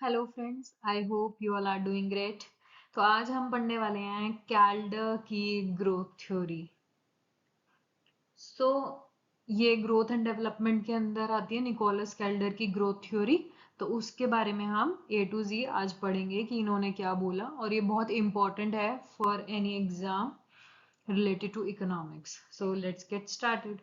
Hello friends, I hope you all are doing great. तो आज हम पढ़ने वाले हैं कैल्डर की ग्रोथ थ्योरी। सो ये ग्रोथ एंड डेवलपमेंट के अंदर आती है निकोलस कैल्डर की ग्रोथ थ्योरी। तो उसके बारे में हम ए टू जी आज पढ़ेंगे कि इन्होंने क्या बोला, और ये बहुत इंपॉर्टेंट है for any exam related to economics. So let's get started.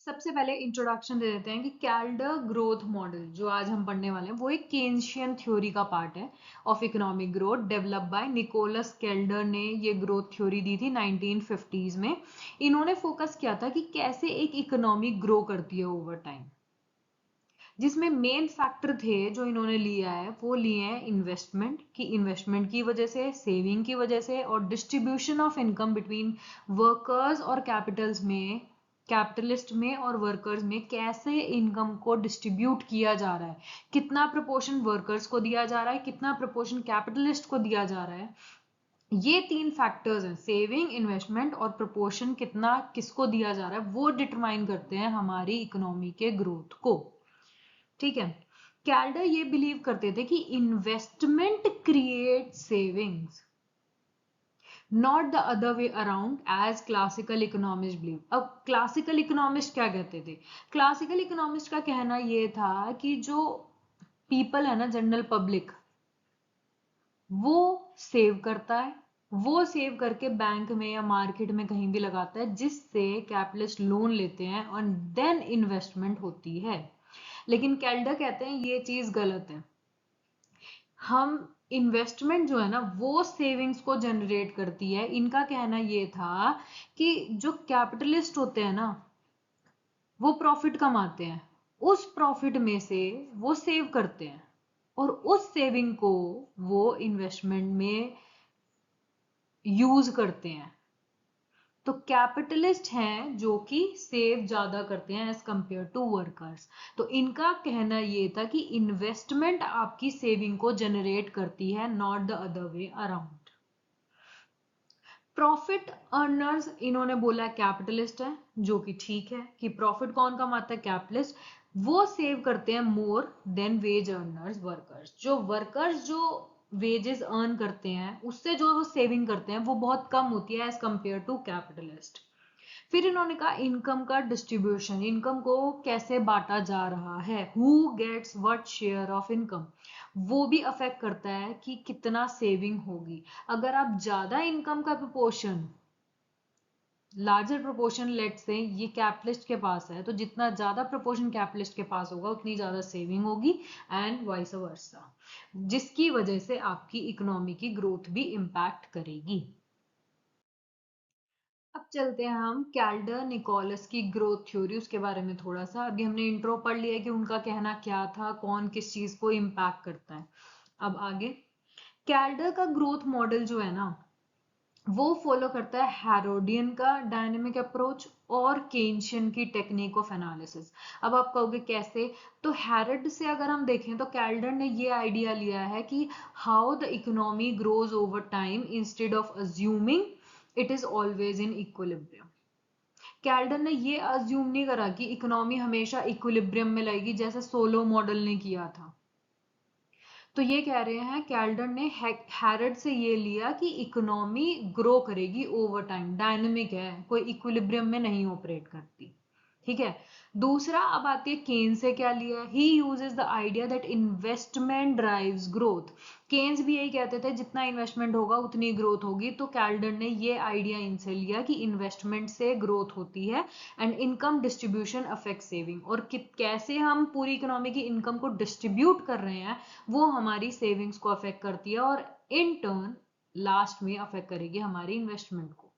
सबसे पहले इंट्रोडक्शन दे देते हैं कि कैल्डर ग्रोथ मॉडल जो आज हम पढ़ने वाले हैं वो एक केन्शियन थ्योरी का पार्ट है of economic growth, develop by Nicholas Kaldor ने ये ग्रोथ थ्योरी दी थी 1950s में। इन्होंने फोकस किया था कि कैसे एक इकोनॉमी ग्रो करती है ओवर टाइम, जिसमें मेन फैक्टर थे जो इन्होंने लिया है वो लिए हैं इन्वेस्टमेंट की वजह से, सेविंग की वजह से, और distribution of income between workers और कैपिटलिस्ट में और वर्कर्स में कैसे इनकम को डिस्ट्रीब्यूट किया जा रहा है, कितना प्रपोर्शन वर्कर्स को दिया जा रहा है, कितना प्रपोर्शन कैपिटलिस्ट को दिया जा रहा है। ये तीन फैक्टर्स हैं, सेविंग, इन्वेस्टमेंट और प्रपोर्शन, कितना किसको दिया जा रहा है, वो डिटरमाइन करते हैं हमारी इकोनॉमी के ग्रोथ को। ठीक है। कैल्डर ये बिलीव करते थे कि investment create savings, not the other way around as classical economist believe. अब क्लासिकल इकोनॉमिस्ट क्या कहते थे? क्लासिकल इकोनॉमिस्ट का कहना यह था कि जो पीपल है ना, जनरल पब्लिक, वो सेव करता है, वो सेव करके बैंक में या मार्केट में कहीं भी लगाता है, जिससे कैपिटलिस्ट लोन लेते हैं और देन इन्वेस्टमेंट होती है। लेकिन कैल्डर कहते हैं ये चीज गलत है। हम इन्वेस्टमेंट जो है ना वो सेविंग्स को जनरेट करती है। इनका कहना ये था कि जो कैपिटलिस्ट होते हैं ना वो प्रॉफिट कमाते हैं, उस प्रॉफिट में से वो सेव करते हैं और उस सेविंग को वो इन्वेस्टमेंट में यूज करते हैं। तो कैपिटलिस्ट हैं जो कि सेव ज्यादा करते हैं एज कंपेयर टू वर्कर्स। तो इनका कहना ये था कि इन्वेस्टमेंट आपकी सेविंग को जनरेट करती है, not the other way around. Profit earners इन्होंने बोला कैपिटलिस्ट है, जो कि ठीक है कि प्रॉफिट कौन कमाता है? कैपिटलिस्ट। वो सेव करते हैं more than veg earners, workers. जो वर्कर्स जो वेजेस अर्न करते हैं उससे जो वो सेविंग करते हैं वो बहुत कम होती है एज कंपेयर टू कैपिटलिस्ट। फिर इन्होंने कहा इनकम का डिस्ट्रीब्यूशन, इनकम को कैसे बांटा जा रहा है, who gets what share of income, वो भी अफेक्ट करता है कि कितना सेविंग होगी। अगर आप ज्यादा इनकम का प्रोपोर्शन, लार्जर प्रोपोर्शन लेट से ये कैपिटलिस्ट के पास है, तो जितना ज्यादा प्रोपोर्शन कैपिटलिस्ट के पास होगा उतनी ज्यादा सेविंग होगी, एंड वाइस वर्सा, जिसकी वजह से आपकी इकोनॉमी की ग्रोथ भी इंपैक्ट करेगी। अब चलते हैं हम कैल्डर निकोलस की ग्रोथ थ्योरी, उसके बारे में थोड़ा सा। अभी हमने इंट्रो पढ़ लिया है कि उनका कहना क्या था, कौन किस चीज को इम्पैक्ट करता है। अब आगे, कैल्डर का ग्रोथ मॉडल जो है ना वो फॉलो करता है हैरोडियन का डायनेमिक अप्रोच और केन्शियन की टेक्निक ऑफ एनालिसिस। अब आप कहोगे कैसे? तो हैरड से अगर हम देखें तो कैल्डर ने ये आइडिया लिया है कि how the economy grows over time instead of assuming it is always in equilibrium. Calder ने ये अज्यूम नहीं करा कि इकोनॉमी हमेशा इक्विलिब्रियम में लगेगी जैसे सोलो मॉडल ने किया था। तो ये कह रहे हैं कैल्डर ने हैरड से ये लिया कि इकोनॉमी ग्रो करेगी ओवर टाइम, डायनेमिक है, कोई इक्विलिब्रियम में नहीं ऑपरेट करती। ठीक है। दूसरा, अब आती है केन से क्या लिया। He uses the idea that investment drives growth. Keynes भी यही कहते थे जितना इन्वेस्टमेंट होगा उतनी ग्रोथ होगी। तो कैल्डर ने ये आइडिया इनसे लिया कि इन्वेस्टमेंट से ग्रोथ होती है and income distribution affect saving, और कैसे हम पूरी इकोनॉमी की इनकम को डिस्ट्रीब्यूट कर रहे हैं वो हमारी सेविंग्स को अफेक्ट करती है और इन टर्न लास्ट में अफेक्ट करेगी हमारी इन्वेस्टमेंट को।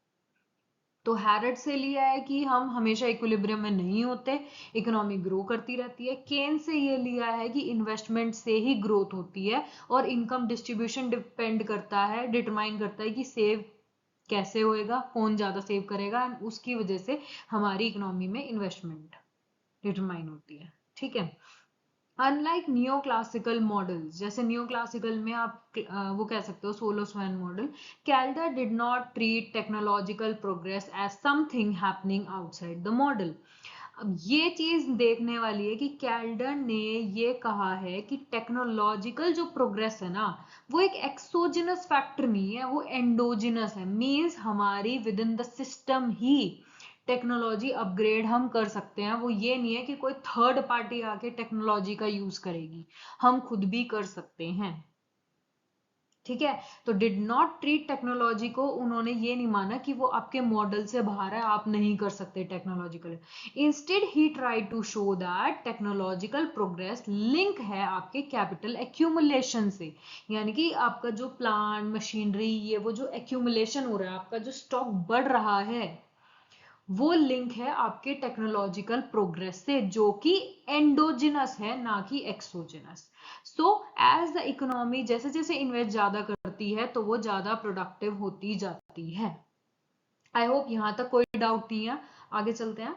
तो हैरड से लिया है कि हम हमेशा इक्विलिब्रियम में नहीं होते, इकोनॉमी ग्रो करती रहती है। केन से ये लिया है कि इन्वेस्टमेंट से ही ग्रोथ होती है और इनकम डिस्ट्रीब्यूशन डिपेंड करता है, डिटरमाइन करता है कि सेव कैसे होएगा, कौन ज्यादा सेव करेगा, एंड उसकी वजह से हमारी इकोनॉमी में इन्वेस्टमेंट डिटरमाइन होती है। ठीक है। अनलाइक नियो क्लासिकल मॉडल्स, जैसे नियो क्लासिकल में आप वो कह सकते हो Solow Swan model, Kaldor did not treat technological progress as something happening outside the model. अब ये चीज देखने वाली है कि कैल्डर ने ये कहा है कि टेक्नोलॉजिकल जो प्रोग्रेस है ना, वो एक एक्सोजिनस फैक्टर नहीं है, वो एंडोजिनस है। मींस हमारी with in the system he technology upgrade हम कर सकते हैं। वो ये नहीं है कि कोई थर्ड पार्टी आके टेक्नोलॉजी का यूज करेगी, हम खुद भी कर सकते हैं। ठीक है, तो डिड नॉट ट्रीट टेक्नोलॉजी को, उन्होंने ये नहीं माना कि वो आपके मॉडल से बाहर है, आप नहीं कर सकते टेक्नोलॉजिकल। इंस्टेड ही try to show that technological progress link है आपके कैपिटल एक्यूमुलेशन से, यानी कि आपका जो प्लांट मशीनरी ये वो जो एक्यूमुलेशन हो रहा है, आपका जो स्टॉक बढ़ रहा है, वो लिंक है आपके टेक्नोलॉजिकल प्रोग्रेस से, जो कि एंडोजिनस है ना कि exogenous. So as the economy जैसे जैसे इन्वेस्ट ज्यादा करती है तो वो ज्यादा प्रोडक्टिव होती जाती है। आई होप यहां तक कोई डाउट नहीं है। आगे चलते हैं।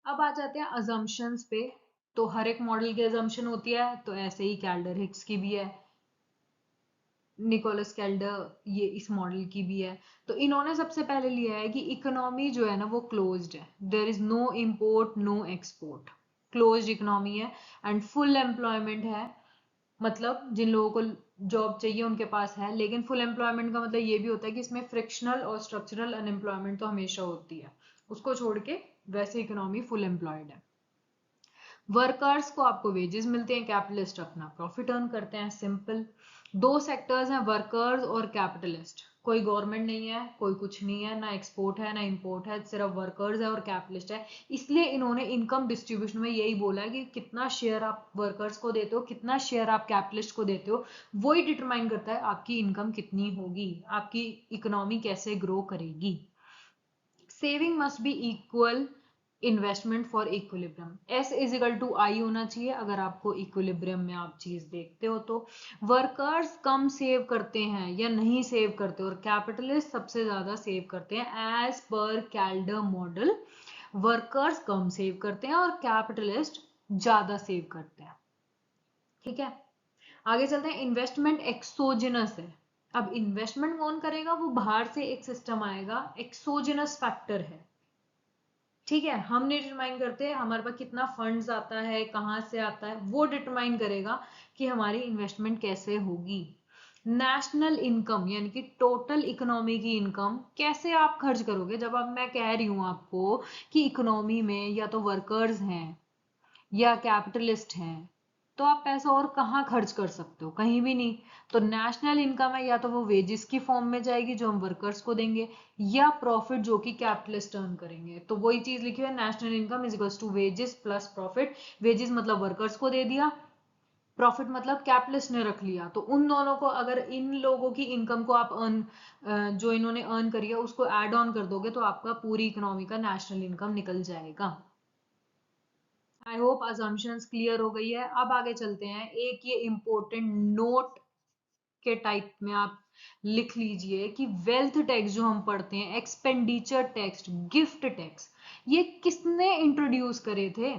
अब आ जाते हैं अजम्पशंस पे। तो हर एक मॉडल की अजम्पशन होती है, तो ऐसे ही कैल्डर हिक्स की भी है, निकोलस कैल्डर ये इस मॉडल की भी है। तो इन्होंने सबसे पहले लिया है कि इकोनॉमी जो है ना वो क्लोज्ड है, there is no import no export, closed economy है एंड फुल एम्प्लॉयमेंट है। मतलब जिन लोगों को जॉब चाहिए उनके पास है, लेकिन फुल एम्प्लॉयमेंट का मतलब ये भी होता है कि इसमें फ्रिक्शनल और स्ट्रक्चरल अनएम्प्लॉयमेंट तो हमेशा होती है, उसको छोड़ के वैसे इकोनॉमी फुल एम्प्लॉयड है। वर्कर्स को आपको वेजेस मिलते हैं, कैपिटलिस्ट अपना प्रॉफिट अर्न करते हैं, सिंपल। दो सेक्टर्स हैं, वर्कर्स और कैपिटलिस्ट, कोई गवर्नमेंट नहीं है, कोई कुछ नहीं है, ना एक्सपोर्ट है ना इंपोर्ट है, सिर्फ वर्कर्स है और कैपिटलिस्ट है। इसलिए इन्होंने इनकम डिस्ट्रीब्यूशन में यही बोला है कि कितना शेयर आप वर्कर्स को देते हो, कितना शेयर आप कैपिटलिस्ट को देते हो, वही डिटरमाइन करता है आपकी इनकम कितनी होगी, आपकी इकोनॉमी कैसे ग्रो करेगी। Saving must be equal investment for equilibrium, S is equal to I होना चाहिए अगर आपको इक्विलिब्रियम में आप चीज देखते हो तो। वर्कर्स कम सेव करते हैं या नहीं सेव करते, और कैपिटलिस्ट सबसे ज्यादा सेव करते हैं। एज पर कैल्डर मॉडल वर्कर्स कम सेव करते हैं और कैपिटलिस्ट ज्यादा सेव करते हैं। ठीक है, आगे चलते हैं। इन्वेस्टमेंट एक्सोजिनस है। अब इन्वेस्टमेंट कौन करेगा, वो बाहर से एक सिस्टम आएगा, एक्सोजिनस फैक्टर है। ठीक है, हम नहीं डिटरमाइन करते हमारे पास कितना फंड्स आता है, कहाँ से आता है, वो डिटरमाइन करेगा कि हमारी इन्वेस्टमेंट कैसे होगी। नेशनल इनकम यानी कि टोटल इकोनॉमी की इनकम कैसे आप खर्च करोगे। जब अब मैं कह रही हूं आपको कि इकोनॉमी में या तो वर्कर्स हैं या कैपिटलिस्ट हैं, तो आप पैसा और कहाँ खर्च कर सकते हो, कहीं भी नहीं। तो नेशनल इनकम है, या तो वो वेजेस की फॉर्म में जाएगी जो हम वर्कर्स को देंगे, या प्रॉफिट जो कि कैपिटलिस्ट अर्न करेंगे। तो वही चीज लिखी हुई है, national income is equals to wages plus profit. Wages मतलब वर्कर्स को दे दिया, प्रॉफिट मतलब कैपिटलिस्ट ने रख लिया। तो उन दोनों को, अगर इन लोगों की इनकम को आप अर्न जो इन्होंने अर्न करी है उसको ऐड ऑन कर दोगे तो आपका पूरी इकोनॉमी का नेशनल इनकम निकल जाएगा। आई होप असम्पशंस क्लियर हो गई है। अब आगे चलते हैं। एक ये इंपॉर्टेंट नोट के टाइप में आप लिख लीजिए कि वेल्थ टैक्स जो हम पढ़ते हैं, एक्सपेंडिचर टैक्स, गिफ्ट टैक्स, ये किसने इंट्रोड्यूस करे थे।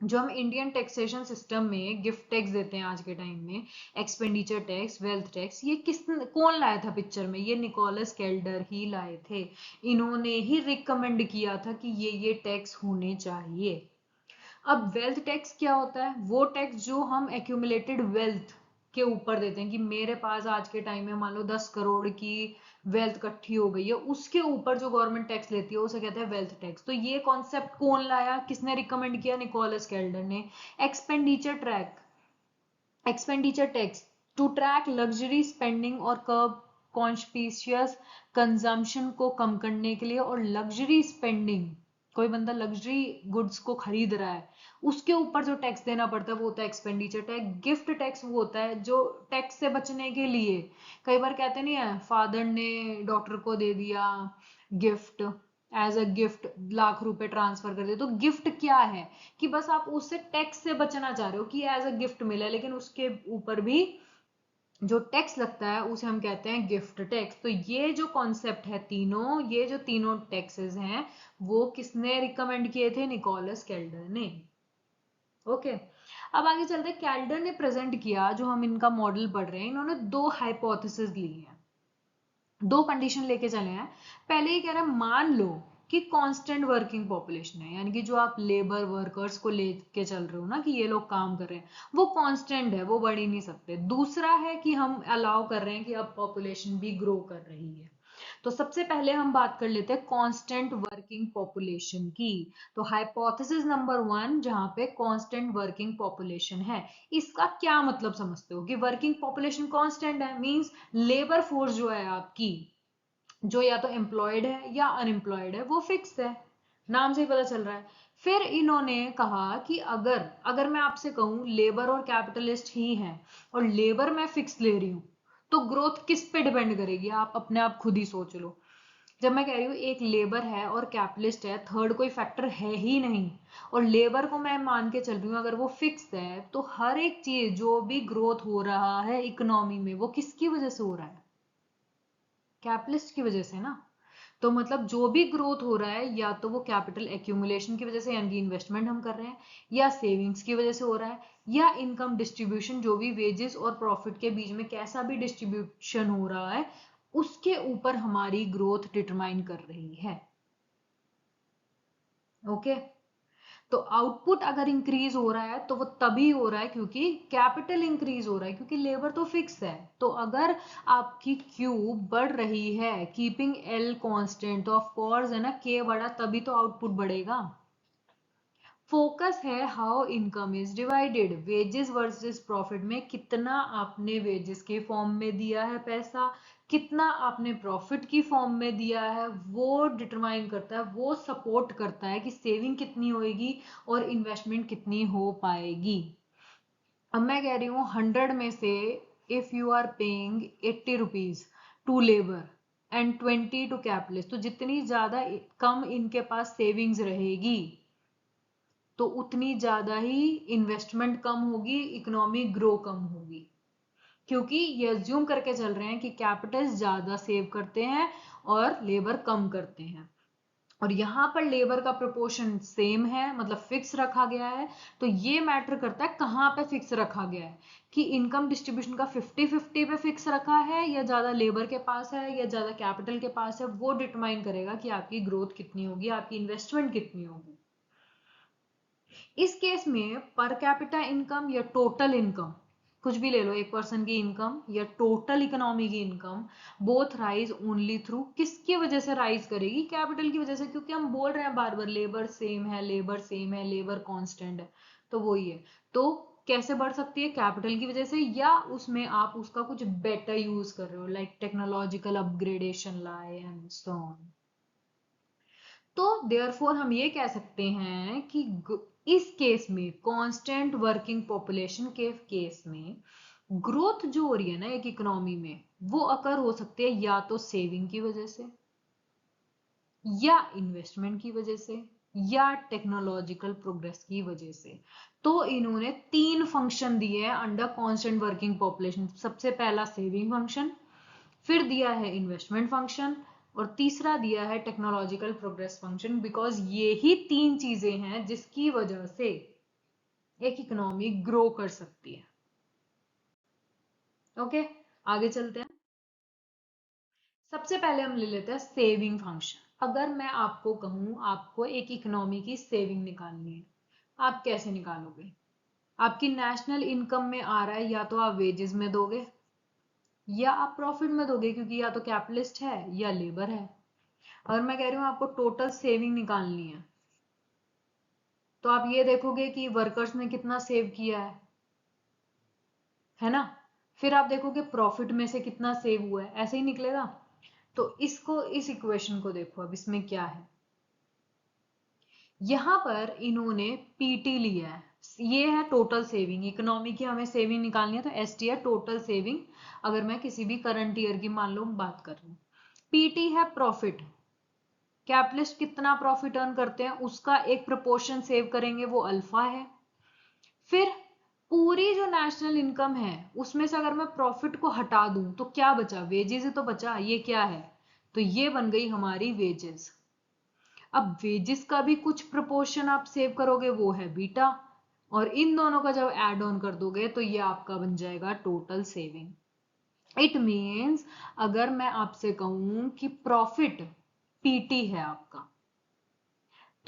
जो हम इंडियन टैक्सेशन सिस्टम में गिफ्ट टैक्स देते हैं आज के टाइम में, एक्सपेंडिचर टैक्स, वेल्थ टैक्स, ये कौन लाया था पिक्चर में, ये निकोलस कैल्डर ही लाए थे। इन्होंने ही रिकमेंड किया था कि ये टैक्स होने चाहिए। अब वेल्थ टैक्स क्या होता है, वो टैक्स जो हम एक्यूमुलेटेड वेल्थ के ऊपर देते हैं, कि मेरे पास आज के टाइम में मान लो 10 करोड़ की वेल्थ इकट्ठी हो गई है, उसके ऊपर जो गवर्नमेंट टैक्स लेती है उसे कहते हैं वेल्थ टैक्स। तो ये कॉन्सेप्ट कौन लाया, किसने रिकमेंड किया, निकोलस कैल्डर ने। Expenditure tax to track luxury spending और कर्ब कॉन्स्पिशियस कंजम्पशन को कम करने के लिए। और लग्जरी स्पेंडिंग, कोई बंदा लग्जरी गुड्स को खरीद रहा है, उसके ऊपर जो टैक्स देना पड़ता है वो होता है एक्सपेंडिचर टैक्स। गिफ्ट टैक्स वो होता है जो टैक्स से बचने के लिए, कई बार कहते नहीं है, फादर ने डॉटर को दे दिया gift, as a gift lakh रुपए ट्रांसफर कर दिए, तो गिफ्ट क्या है कि बस आप उससे टैक्स से बचना चाह रहे हो कि एज अ गिफ्ट मिला, लेकिन उसके ऊपर भी जो टैक्स लगता है उसे हम कहते हैं गिफ्ट टैक्स। तो ये जो कॉन्सेप्ट है तीनों, ये जो तीनों टैक्सेस हैं, वो किसने रिकमेंड किए थे, निकोलस कैल्डर ने। ओके, अब आगे चलते हैं। कैल्डर ने प्रेजेंट किया, जो हम इनका मॉडल पढ़ रहे हैं, इन्होंने दो हाइपोथेसिस ली हैं, दो कंडीशन लेके चले हैं। पहले ये कह रहा है मान लो कि कांस्टेंट वर्किंग पॉपुलेशन है, यानी कि जो आप लेबर वर्कर्स को लेके चल रहे हो ना कि ये लोग काम कर रहे हैं, वो कांस्टेंट है, वो बढ़ ही नहीं सकते। दूसरा है कि हम अलाउ कर रहे हैं कि अब पॉपुलेशन भी ग्रो कर रही है। तो सबसे पहले हम बात कर लेते हैं कांस्टेंट वर्किंग पॉपुलेशन की। तो हाइपोथेसिस नंबर 1 जहां पे कांस्टेंट वर्किंग पॉपुलेशन है, इसका क्या मतलब समझते हो कि वर्किंग पॉपुलेशन कांस्टेंट है, मींस लेबर फोर्स जो है आपकी, जो या तो एम्प्लॉयड है या अनएम्प्लॉयड है, वो फिक्स है, नाम से ही पता चल रहा है। फिर इन्होंने कहा कि अगर अगर मैं आपसे कहूं लेबर और कैपिटलिस्ट ही हैं और लेबर मैं फिक्स ले रही हूं, तो ग्रोथ किस पे डिपेंड करेगी, आप अपने आप खुद ही सोच लो। जब मैं कह रही हूँ एक लेबर है और कैपिटलिस्ट है, थर्ड कोई फैक्टर है ही नहीं, और लेबर को मैं मान के चल रही हूँ अगर वो फिक्स है, तो हर एक चीज जो भी ग्रोथ हो रहा है इकोनॉमी में, वो किसकी वजह से हो रहा है, कैपिटलिस्ट की वजह से ना। तो मतलब जो भी ग्रोथ हो रहा है, या तो वो कैपिटल एक्यूमुलेशन की वजह से, यानी कि इन्वेस्टमेंट हम कर रहे हैं, या सेविंग्स की वजह से हो रहा है, या इनकम डिस्ट्रीब्यूशन, जो भी वेजेस और प्रॉफिट के बीच में कैसा भी डिस्ट्रीब्यूशन हो रहा है, उसके ऊपर हमारी ग्रोथ डिटरमाइन कर रही है। ओके, तो आउटपुट अगर इंक्रीज हो रहा है तो वो तभी हो रहा है क्योंकि कैपिटल इंक्रीज हो रहा है, क्योंकि लेबर तो फिक्स है। तो अगर आपकी क्यू बढ़ रही है, कीपिंग एल कांस्टेंट, तो ऑफ कोर्स है ना के बढ़ा, तभी तो आउटपुट बढ़ेगा। फोकस है how income is divided, wages versus profit में कितना आपने वेजेस के फॉर्म में दिया है पैसा, कितना आपने प्रॉफिट की फॉर्म में दिया है, वो डिटरमाइन करता है, वो सपोर्ट करता है कि सेविंग कितनी होएगी और इन्वेस्टमेंट कितनी हो पाएगी। अब मैं कह रही हूँ 100 में से if you are paying 80 rupees to labour and 20 to capitalist, तो जितनी ज्यादा कम इनके पास सेविंग्स रहेगी, तो उतनी ज्यादा ही इन्वेस्टमेंट कम होगी, इकोनॉमी ग्रो कम होगी, क्योंकि ये अज्यूम करके चल रहे हैं कि कैपिटल ज्यादा सेव करते हैं और लेबर कम करते हैं। और यहां पर लेबर का प्रोपोर्शन सेम है, मतलब फिक्स रखा गया है। तो ये मैटर करता है कहां पे फिक्स रखा गया है, कि इनकम डिस्ट्रीब्यूशन का 50-50 पे फिक्स रखा है, या ज्यादा लेबर के पास है या ज्यादा कैपिटल के पास है, वो डिटरमाइन करेगा कि आपकी ग्रोथ कितनी होगी, आपकी इन्वेस्टमेंट कितनी होगी। इस केस में पर कैपिटा इनकम या टोटल इनकम, कुछ भी ले लो, एक पर्सन की इनकम या टोटल इकोनॉमी की income, both rise only through, किसकी वजह से राइज करेगी, कैपिटल की वजह से, क्योंकि हम बोल रहे हैं बार बार लेबर सेम है, लेबर सेम है, लेबर कांस्टेंट है, तो वही है। तो कैसे बढ़ सकती है, कैपिटल की वजह से, या उसमें आप उसका कुछ बेटर यूज कर रहे हो, लाइक टेक्नोलॉजिकल अपग्रेडेशन लाए एंड सो ऑन। तो देयरफॉर हम ये कह सकते हैं कि इस केस में, कांस्टेंट वर्किंग पॉपुलेशन के केस में, ग्रोथ जो हो रही है ना एक इकोनॉमी में, वो अकर हो सकती है या तो सेविंग की वजह से, या इन्वेस्टमेंट की वजह से, या टेक्नोलॉजिकल प्रोग्रेस की वजह से। तो इन्होंने 3 फंक्शन दिए हैं अंडर कांस्टेंट वर्किंग पॉपुलेशन। सबसे पहला सेविंग फंक्शन, फिर दिया है इन्वेस्टमेंट फंक्शन, और तीसरा दिया है टेक्नोलॉजिकल प्रोग्रेस फंक्शन, बिकॉज ये ही 3 चीजें हैं जिसकी वजह से एक इकोनॉमी ग्रो कर सकती है। ओके, आगे चलते हैं। सबसे पहले हम ले लेते हैं सेविंग फंक्शन। अगर मैं आपको कहूं आपको एक इकोनॉमी की सेविंग निकालनी है, आप कैसे निकालोगे, आपकी नेशनल इनकम में आ रहा है, या तो आप वेजेस में दोगे या आप प्रॉफिट में दोगे, क्योंकि या तो कैपिटलिस्ट है या लेबर है। और मैं कह रही हूँ आपको टोटल सेविंग निकालनी है, तो आप ये देखोगे कि वर्कर्स ने कितना सेव किया है ना। फिर आप देखोगे प्रॉफिट में से कितना सेव हुआ है, ऐसे ही निकलेगा। तो इसको, इस इक्वेशन को देखो, अब इसमें क्या है, यहां पर इन्होंने पीटी लिया है, ये है टोटल सेविंग, इकोनॉमी की हमें सेविंग निकालनी है, तो एसटी है टोटल सेविंग, अगर मैं किसी भी करंट ईयर की मान लो बात कर रही हूँ। पीटी है प्रॉफिट, कैपिटलिस्ट कितना प्रॉफिट अर्न करते हैं उसका एक प्रोपोर्शन सेव करेंगे, वो अल्फा है। फिर पूरी जो नेशनल इनकम है उसमें से अगर मैं प्रॉफिट को हटा दूं तो क्या बचा, वेजेस ही तो बचा, ये क्या है, तो ये बन गई हमारी वेजेस। अब वेजेस का भी कुछ प्रोपोर्शन आप सेव करोगे, वो है बीटा, और इन दोनों का जब ऐड ऑन कर दोगे तो ये आपका बन जाएगा टोटल सेविंग। इट मीन्स अगर मैं आपसे कहूं कि प्रॉफिट पीटी है आपका,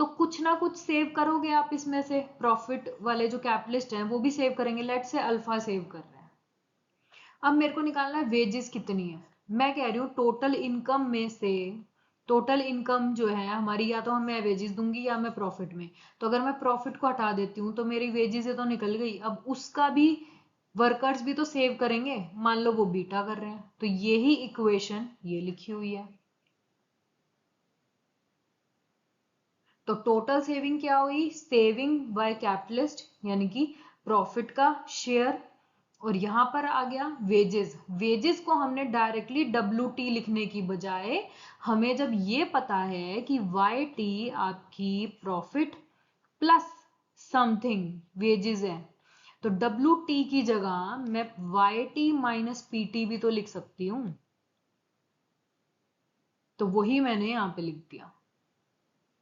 तो कुछ ना कुछ सेव करोगे आप इसमें से, प्रॉफिट वाले जो कैपिटलिस्ट हैं वो भी सेव करेंगे। लेट से अल्फा सेव कर रहे हैं। अब मेरे को निकालना है वेजेस कितनी है। मैं कह रही हूँ टोटल इनकम में से, टोटल इनकम जो है हमारी, या तो मैं वेजेस दूंगी या मैं प्रॉफिट में। तो अगर मैं प्रॉफिट को हटा देती हूँ तो मेरी वेजेस तो निकल गई। अब उसका भी वर्कर्स भी तो सेव करेंगे, मान लो वो बीटा कर रहे हैं, तो यही इक्वेशन ये लिखी हुई है। तो टोटल सेविंग क्या हुई, सेविंग बाय कैपिटलिस्ट यानी कि प्रॉफिट का शेयर, और यहां पर आ गया वेजेस। वेजेस को हमने डायरेक्टली WT लिखने की बजाय, हमें जब ये पता है कि YT आपकी प्रॉफिट प्लस समथिंग वेजेस है, तो WT की जगह मैं YT माइनस PT भी तो लिख सकती हूं। तो वही मैंने यहां पे लिख दिया,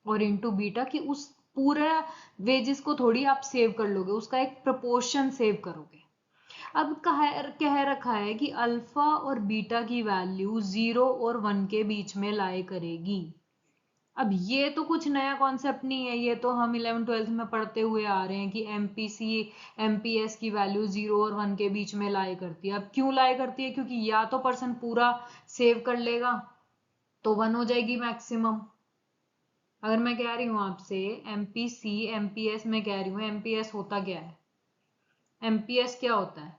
और इनटू बीटा की उस पूरा वेजेस को थोड़ी आप सेव कर लोगे, उसका एक प्रोपोर्शन सेव करोगे। अब कह रखा है कि अल्फा और बीटा की वैल्यू 0 और 1 के बीच में लाई करेगी। अब ये तो कुछ नया कॉन्सेप्ट नहीं है, ये तो हम 11th-12th में पढ़ते हुए आ रहे हैं कि MPC MPS की वैल्यू 0 और 1 के बीच में लाई करती है। अब क्यों लाई करती है, क्योंकि या तो पर्सन पूरा सेव कर लेगा तो 1 हो जाएगी मैक्सिमम। अगर मैं कह रही हूं आपसे MPC MPS, मैं कह रही हूँ MPS होता क्या है, MPS क्या होता है,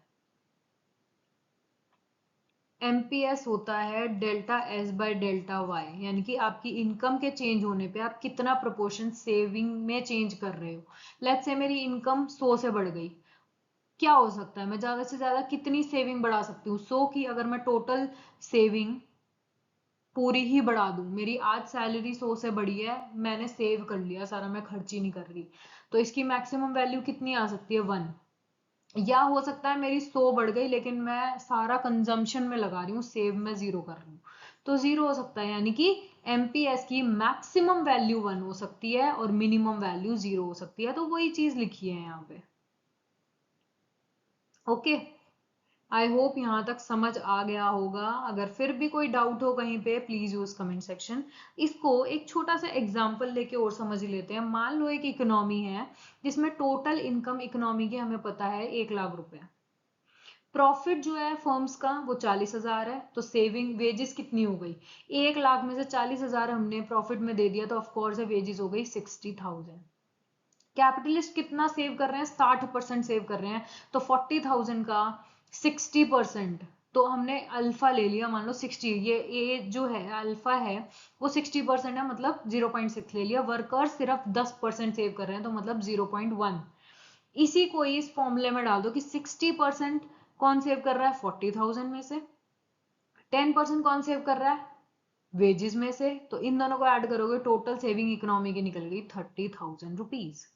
MPS होता है delta S by delta y, यानी कि आपकी इनकम के चेंज होने पे आप कितना प्रोपोर्शन सेविंग में चेंज कर रहे हो। लेट्स से मेरी इनकम 100 से बढ़ गई, क्या हो सकता है, मैं ज्यादा से ज्यादा कितनी सेविंग बढ़ा सकती हूँ 100 की। अगर मैं टोटल सेविंग पूरी ही बढ़ा दूं, मेरी आज सैलरी 100 से बढ़ी है, मैंने सेव कर लिया सारा, मैं खर्च ही नहीं कर रही, तो इसकी मैक्सिमम वैल्यू कितनी आ सकती है 1। या हो सकता है मेरी 100 बढ़ गई लेकिन मैं सारा कंजम्पशन में लगा रही हूँ, सेव में 0 कर रही हूँ, तो 0 हो सकता है। यानी कि MPS की मैक्सिमम वैल्यू 1 हो सकती है और मिनिमम वैल्यू 0 हो सकती है, तो वही चीज लिखी है यहाँ पे। ओके, आई होप यहाँ तक समझ आ गया होगा। अगर फिर भी कोई डाउट हो कहीं पे, प्लीज यूज कमेंट सेक्शन। इसको एक छोटा सा एग्जांपल लेके और समझ लेते हैं। मान लो एक इकोनॉमी है जिसमें टोटल इनकम इकोनॉमी की हमें पता है 1 लाख रुपए, प्रॉफिट जो है फर्म्स का वो 40,000 है, तो सेविंग वेजेस कितनी हो गई, 1 लाख में से 40,000 हमने प्रॉफिट में दे दिया, तो ऑफकोर्स है वेजेस हो गई 60,000। कैपिटलिस्ट कितना सेव कर रहे हैं, 60% सेव कर रहे हैं, तो 40,000 का 60%, तो हमने अल्फा ले लिया, मान लो 60, ये जो है अल्फा है वो 60% है, मतलब 0.6 ले लिया। वर्कर सिर्फ 10% सेव कर रहे हैं, तो मतलब 0.1। इसी को इस फॉर्मूले में डाल दो कि 60% कौन सेव कर रहा है 40,000 में से, 10% कौन सेव कर रहा है वेजेस में से, तो इन दोनों को ऐड करोगे टोटल सेविंग इकोनॉमी की निकल गई 30,000 रुपीज।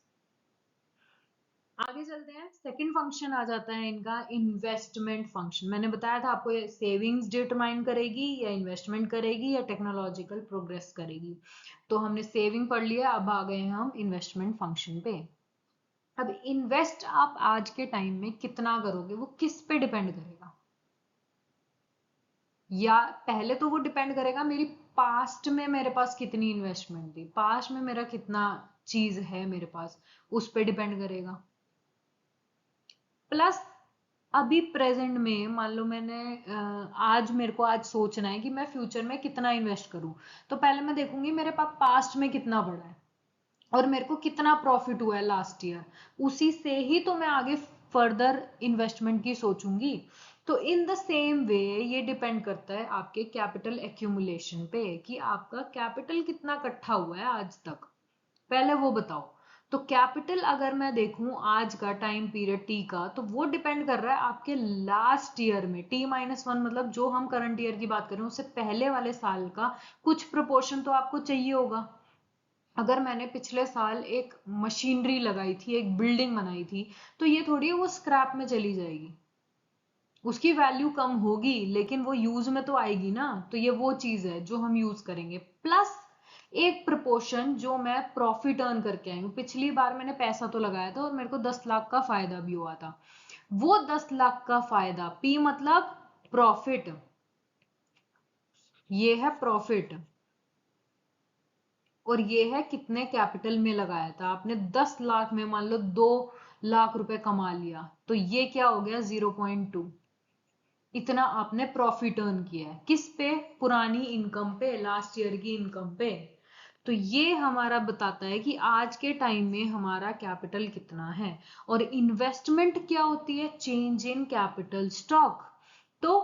आगे चलते हैं, सेकंड फंक्शन आ जाता है इनका इन्वेस्टमेंट फंक्शन। मैंने बताया था आपको ये सेविंग्स डिटरमाइन करेगी या इन्वेस्टमेंट करेगी या टेक्नोलॉजिकल प्रोग्रेस करेगी। तो हमने सेविंग पढ़ लिया, अब आ गए हम इन्वेस्टमेंट फंक्शन पे। अब इन्वेस्ट आप आज के टाइम में कितना करोगे वो किस पे डिपेंड करेगा, या पहले तो वो डिपेंड करेगा मेरी पास्ट में मेरे पास कितनी इन्वेस्टमेंट थी, पास्ट में मेरा कितना चीज है मेरे पास, उस पे डिपेंड करेगा। प्लस अभी प्रेजेंट में मान लो मैंने आज मेरे को आज सोचना है कि मैं फ्यूचर में कितना इन्वेस्ट करूं, तो पहले मैं देखूंगी मेरे पास पास्ट में कितना पड़ा है और मेरे को कितना प्रॉफिट हुआ है लास्ट ईयर, उसी से ही तो मैं आगे फर्दर इन्वेस्टमेंट की सोचूंगी। तो इन द सेम वे ये डिपेंड करता है आपके कैपिटल एक्यूमुलेशन पे कि आपका कैपिटल कितना इकट्ठा हुआ है आज तक, पहले वो बताओ। तो कैपिटल अगर मैं देखूं आज का टाइम पीरियड टी का, तो वो डिपेंड कर रहा है आपके लास्ट ईयर में, T-1 मतलब जो हम करंट ईयर की बात करें उससे पहले वाले साल का कुछ प्रोपोर्शन तो आपको चाहिए होगा। अगर मैंने पिछले साल एक मशीनरी लगाई थी, एक बिल्डिंग बनाई थी, तो ये थोड़ी है वो स्क्रैप में चली जाएगी, उसकी वैल्यू कम होगी लेकिन वो यूज में तो आएगी ना, तो ये वो चीज है जो हम यूज करेंगे। प्लस एक प्रपोर्शन जो मैं प्रॉफिट अर्न करके आई हूँ, पिछली बार मैंने पैसा तो लगाया था और मेरे को 10 लाख का फायदा भी हुआ था, वो 10 लाख का फायदा, पी मतलब प्रॉफिट, ये है प्रॉफिट, और ये है कितने कैपिटल में लगाया था आपने। 10 लाख में मान लो 2 लाख रुपए कमा लिया, तो ये क्या हो गया 0.2। इतना आपने प्रॉफिट अर्न किया है किस पे, पुरानी इनकम पे, लास्ट ईयर की इनकम पे। तो ये हमारा बताता है कि आज के टाइम में हमारा कैपिटल कितना है। और इन्वेस्टमेंट क्या होती है, चेंज इन कैपिटल स्टॉक। तो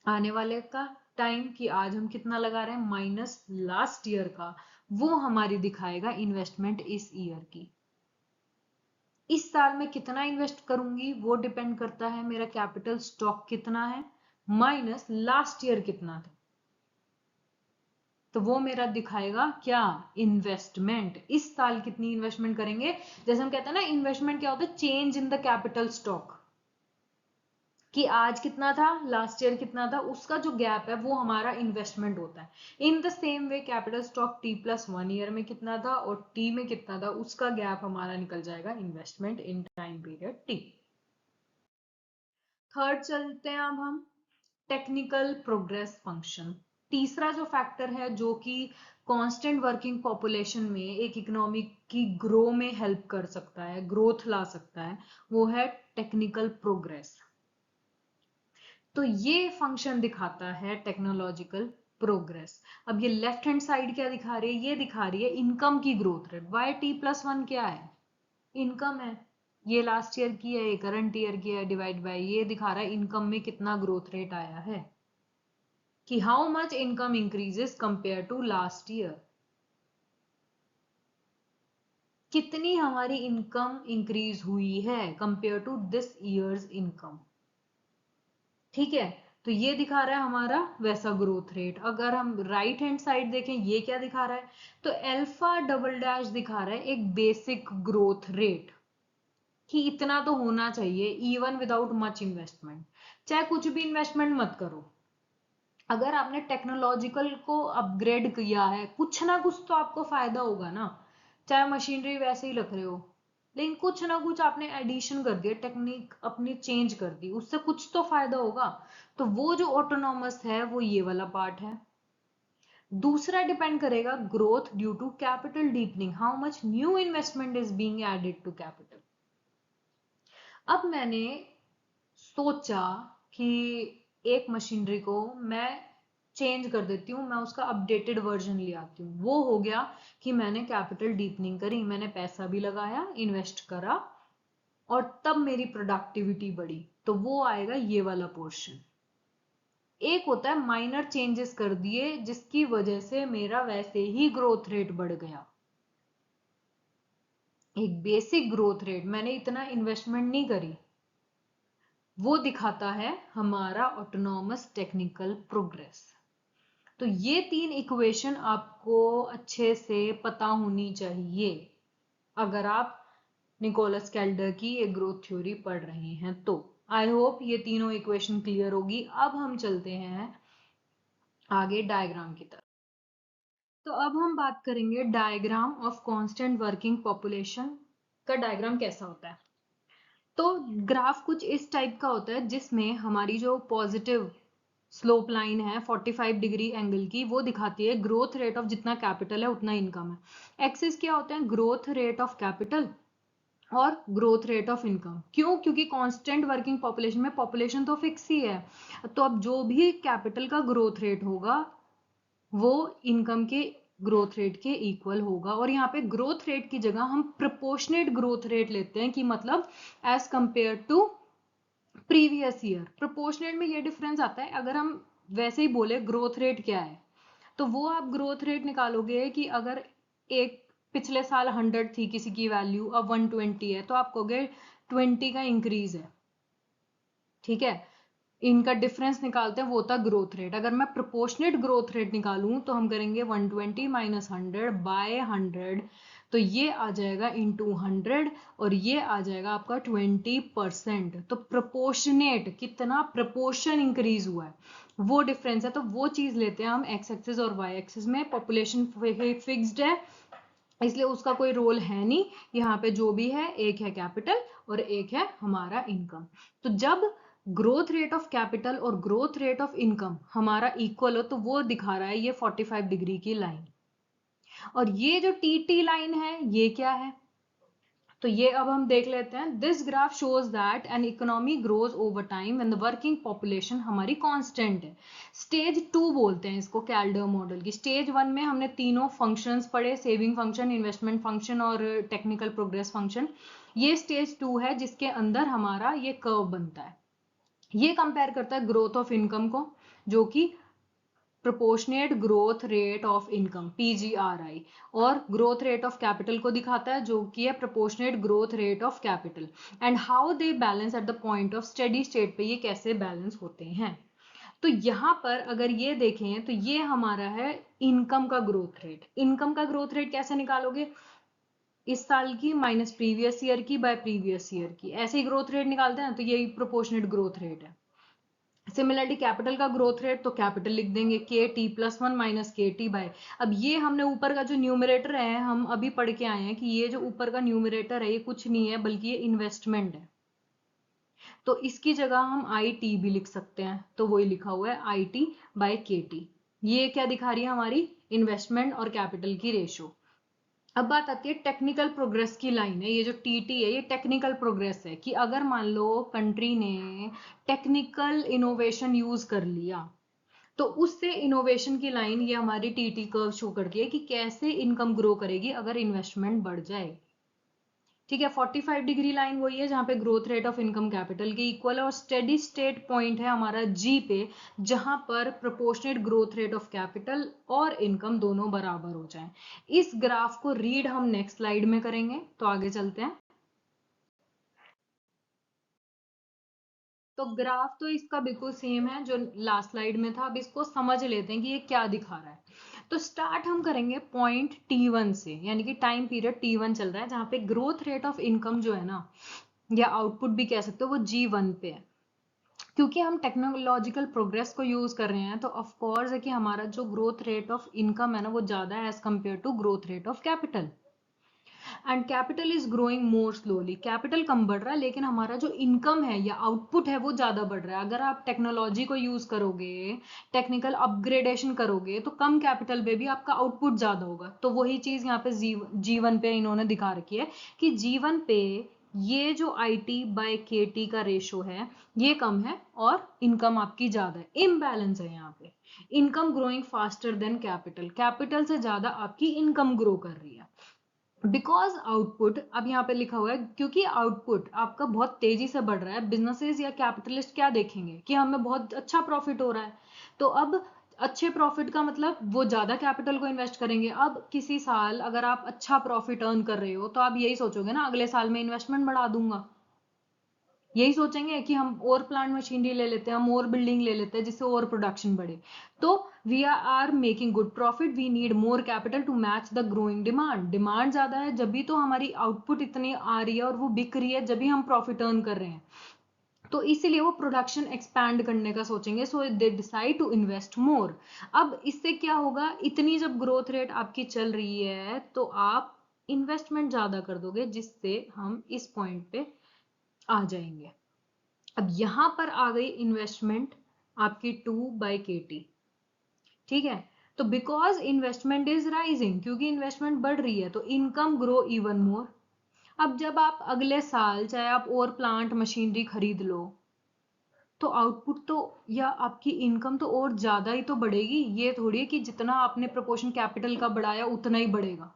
आने वाले का टाइम कि आज हम कितना लगा रहे हैं माइनस लास्ट ईयर का, वो हमारी दिखाएगा इन्वेस्टमेंट इस ईयर की। इस साल में कितना इन्वेस्ट करूंगी वो डिपेंड करता है मेरा कैपिटल स्टॉक कितना है माइनस लास्ट ईयर कितना था, तो वो मेरा दिखाएगा क्या, इन्वेस्टमेंट। इस साल कितनी इन्वेस्टमेंट करेंगे। जैसे हम कहते हैं ना इन्वेस्टमेंट क्या होता है, change in the capital stock, कि आज कितना था लास्ट ईयर कितना था, उसका जो गैप है वो हमारा इन्वेस्टमेंट होता है। In the same way capital stock T+1 year में कितना था और T में कितना था, उसका गैप हमारा निकल जाएगा investment in time period T। Third चलते हैं अब हम, टेक्निकल प्रोग्रेस फंक्शन। तीसरा जो फैक्टर है जो कि कांस्टेंट वर्किंग पॉपुलेशन में एक इकोनॉमी की ग्रो में हेल्प कर सकता है, ग्रोथ ला सकता है, वो है टेक्निकल प्रोग्रेस। तो ये फंक्शन दिखाता है टेक्नोलॉजिकल प्रोग्रेस। अब ये लेफ्ट हैंड साइड क्या दिखा रही है, ये दिखा रही है इनकम की ग्रोथ रेट। YT+1 क्या है, इनकम है। ये लास्ट ईयर की है, ये करंट ईयर की है, डिवाइड बाय ये दिखा रहा है इनकम में कितना ग्रोथ रेट आया है, कि how much income increases compare to last year, कितनी हमारी इनकम इंक्रीज हुई है compare to this year's income. ठीक है, तो ये दिखा रहा है हमारा वैसा ग्रोथ रेट। अगर हम राइट हैंड साइड देखें ये क्या दिखा रहा है, तो अल्फा डबल डैश दिखा रहा है एक बेसिक ग्रोथ रेट, कि इतना तो होना चाहिए इवन विदाउट मच इन्वेस्टमेंट। चाहे कुछ भी इन्वेस्टमेंट मत करो, अगर आपने टेक्नोलॉजिकल को अपग्रेड किया है कुछ ना कुछ तो आपको फायदा होगा ना। चाहे मशीनरी वैसे ही रख रहे हो, लेकिन कुछ ना कुछ आपने एडिशन कर दिया, टेक्निक अपनी चेंज कर दी, उससे कुछ तो फायदा होगा। तो वो जो ऑटोनॉमस है वो ये वाला पार्ट है। दूसरा डिपेंड करेगा growth due to capital deepening, how much new investment is being added to capital. अब मैंने सोचा कि एक मशीनरी को मैं चेंज कर देती हूँ, मैं उसका अपडेटेड वर्जन ले आती हूँ। वो हो गया कि मैंने कैपिटल डीपनिंग करी, मैंने पैसा भी लगाया, इन्वेस्ट करा, और तब मेरी प्रोडक्टिविटी बढ़ी, तो वो आएगा ये वाला पोर्शन। एक होता है माइनर चेंजेस कर दिए जिसकी वजह से मेरा वैसे ही ग्रोथ रेट बढ़ गया, एक बेसिक ग्रोथ रेट, मैंने इतना इन्वेस्टमेंट नहीं करी, वो दिखाता है हमारा ऑटोनॉमस टेक्निकल प्रोग्रेस। तो ये 3 इक्वेशन आपको अच्छे से पता होनी चाहिए अगर आप निकोलस कैल्डर की ये ग्रोथ थ्योरी पढ़ रहे हैं तो। आई होप ये तीनों इक्वेशन क्लियर होगी। अब हम चलते हैं आगे डायग्राम की तरफ। तो अब हम बात करेंगे diagram of constant working population का। डायग्राम कैसा होता है, तो ग्राफ कुछ इस टाइप का होता है जिसमें हमारी जो पॉजिटिव स्लोप लाइन है 45 डिग्री एंगल की, वो दिखाती है ग्रोथ रेट ऑफ जितना कैपिटल है उतना इनकम है। एक्सिस क्या होते हैं, ग्रोथ रेट ऑफ कैपिटल और ग्रोथ रेट ऑफ इनकम। क्यों, क्योंकि कांस्टेंट वर्किंग पॉपुलेशन में पॉपुलेशन तो फिक्स ही है, तो अब जो भी कैपिटल का ग्रोथ रेट होगा वो इनकम के ग्रोथ रेट के इक्वल होगा। और यहाँ पे ग्रोथ रेट की जगह हम प्रोपोर्शनेट ग्रोथ रेट लेते हैं, कि मतलब as compare to previous year. Proportionate में ये डिफरेंस आता है, अगर हम वैसे ही बोले ग्रोथ रेट क्या है, तो वो आप ग्रोथ रेट निकालोगे कि अगर एक पिछले साल 100 थी किसी की वैल्यू, अब 120 है, तो आप कहोगे 20 का इंक्रीज है। ठीक है, इनका डिफरेंस निकालते हैं, वो होता ग्रोथ रेट। अगर मैं प्रोपोर्शनेट ग्रोथ रेट निकालूं तो हम करेंगे 120 माइनस 100 बाय 100, तो ये आ जाएगा इंटू 100, और ये आ जाएगा आपका 20%। तो प्रोपोर्शनेट कितना प्रोपोर्शन इंक्रीज हुआ है वो डिफरेंस है, तो वो चीज लेते हैं हम एक्स एक्सिस और वाई एक्सिस में। पॉपुलेशन फिक्स्ड है इसलिए उसका कोई रोल है नहीं, यहाँ पे जो भी है एक है कैपिटल और एक है हमारा इनकम। तो जब ग्रोथ रेट ऑफ कैपिटल और ग्रोथ रेट ऑफ इनकम हमारा इक्वल हो तो वो दिखा रहा है ये 45 डिग्री की लाइन। और ये जो टी लाइन है ये क्या है, तो ये अब हम देख लेते हैं। This graph shows that an economy grows over time and the working population हमारी कांस्टेंट है। स्टेज 2 बोलते हैं इसको कैल्डर मॉडल की। स्टेज 1 में हमने तीनों फंक्शंस पढ़े, सेविंग फंक्शन, इन्वेस्टमेंट फंक्शन और टेक्निकल प्रोग्रेस फंक्शन। ये स्टेज 2 है जिसके अंदर हमारा ये कर्व बनता है। ये कंपेयर करता है ग्रोथ ऑफ इनकम को, जो कि proportionate growth rate of income PGRI, और ग्रोथ रेट ऑफ कैपिटल को दिखाता है जो कि है proportionate growth rate of capital, and how they balance at the point of steady state पे ये कैसे बैलेंस होते हैं। तो यहाँ पर अगर ये देखें तो ये हमारा है इनकम का ग्रोथ रेट। इनकम का ग्रोथ रेट कैसे निकालोगे, इस साल की माइनस प्रीवियस ईयर की बाय प्रीवियस ईयर की, ऐसे ही ग्रोथ रेट निकालते हैं, तो यही प्रोपोर्शनेट ग्रोथ रेट है। सिमिलरली कैपिटल का ग्रोथ रेट, तो कैपिटल लिख देंगे KT+1 माइनस KT बाय, अब ये हमने ऊपर का जो न्यूमरेटर है हम अभी पढ़ के आए हैं कि ये जो ऊपर का न्यूमरेटर है ये कुछ नहीं है बल्कि ये इन्वेस्टमेंट है, तो इसकी जगह हम IT भी लिख सकते हैं, तो वही लिखा हुआ है IT बाय KT। ये क्या दिखा रही है हमारी इन्वेस्टमेंट और कैपिटल की रेशो। अब बात आती है टेक्निकल प्रोग्रेस की लाइन है, ये जो TT है ये टेक्निकल प्रोग्रेस है कि अगर मान लो कंट्री ने टेक्निकल इनोवेशन यूज कर लिया तो उससे इनोवेशन की लाइन ये हमारी TT कर्व शो करती है कि कैसे इनकम ग्रो करेगी अगर इन्वेस्टमेंट बढ़ जाए। ठीक है, 45 डिग्री लाइन वही है जहां पे growth rate of income capital के इक्वल है, और स्टेडी स्टेट पॉइंट है हमारा G पे जहां पर proportionate growth rate of capital और इनकम दोनों बराबर हो जाएं। इस ग्राफ को रीड हम नेक्स्ट स्लाइड में करेंगे, तो आगे चलते हैं। तो ग्राफ तो इसका बिल्कुल सेम है जो लास्ट स्लाइड में था, अब इसको समझ लेते हैं कि ये क्या दिखा रहा है। तो स्टार्ट हम करेंगे पॉइंट T1 से, यानी कि टाइम पीरियड T1 चल रहा है जहां पे ग्रोथ रेट ऑफ इनकम जो है ना, या आउटपुट भी कह सकते हो, वो G1 पे है। क्योंकि हम टेक्नोलॉजिकल प्रोग्रेस को यूज कर रहे हैं तो ऑफ कोर्स है कि हमारा जो ग्रोथ रेट ऑफ इनकम है ना वो ज्यादा है as compare to growth rate of capital, and capital is growing more slowly. Capital कम बढ़ रहा है लेकिन हमारा जो इनकम है या आउटपुट है वो ज्यादा बढ़ रहा है। अगर आप टेक्नोलॉजी को यूज करोगे, टेक्निकल अपग्रेडेशन करोगे, तो कम कैपिटल पे भी आपका आउटपुट ज्यादा होगा। तो वही चीज यहाँ पे G1 पे इन्होंने दिखा रखी है कि G1 पे ये जो IT बाय KT का रेशो है ये कम है और इनकम आपकी ज्यादा है, इम्बैलेंस है यहाँ पे। Income growing faster than capital, capital से ज्यादा आपकी इनकम ग्रो कर रही है। बिकॉज आउटपुट, अब यहाँ पे लिखा हुआ है क्योंकि आउटपुट आपका बहुत तेजी से बढ़ रहा है, बिजनेसेस या कैपिटलिस्ट क्या देखेंगे कि हमें बहुत अच्छा प्रॉफिट हो रहा है, तो अब अच्छे प्रॉफिट का मतलब वो ज्यादा कैपिटल को इन्वेस्ट करेंगे। अब किसी साल अगर आप अच्छा प्रॉफिट अर्न कर रहे हो तो आप यही सोचोगे ना अगले साल में इन्वेस्टमेंट बढ़ा दूंगा, यही सोचेंगे कि हम और प्लांट मशीनरी ले लेते हैं, हम और बिल्डिंग ले लेते हैं जिससे और प्रोडक्शन बढ़े। तो we are making good profit, we need more capital to match the growing demand. Demand ज्यादा है जब भी तो हमारी आउटपुट इतनी आ रही है और वो बिक रही है जब भी हम प्रॉफिट अर्न कर रहे हैं, तो इसीलिए वो प्रोडक्शन एक्सपैंड करने का सोचेंगे, so they decide to invest more. अब इससे क्या होगा, इतनी जब ग्रोथ रेट आपकी चल रही है तो आप इन्वेस्टमेंट ज्यादा कर दोगे जिससे हम इस पॉइंट पे आ जाएंगे। अब यहां पर आ गई इन्वेस्टमेंट आपकी 2/KT। ठीक है, तो बिकॉज इन्वेस्टमेंट इज राइजिंग, क्योंकि इन्वेस्टमेंट बढ़ रही है तो इनकम ग्रो इवन मोर। अब जब आप अगले साल चाहे आप और प्लांट मशीनरी खरीद लो तो आउटपुट तो या आपकी इनकम तो और ज्यादा ही तो बढ़ेगी, ये थोड़ी है कि जितना आपने प्रोपोर्शन कैपिटल का बढ़ाया उतना ही बढ़ेगा,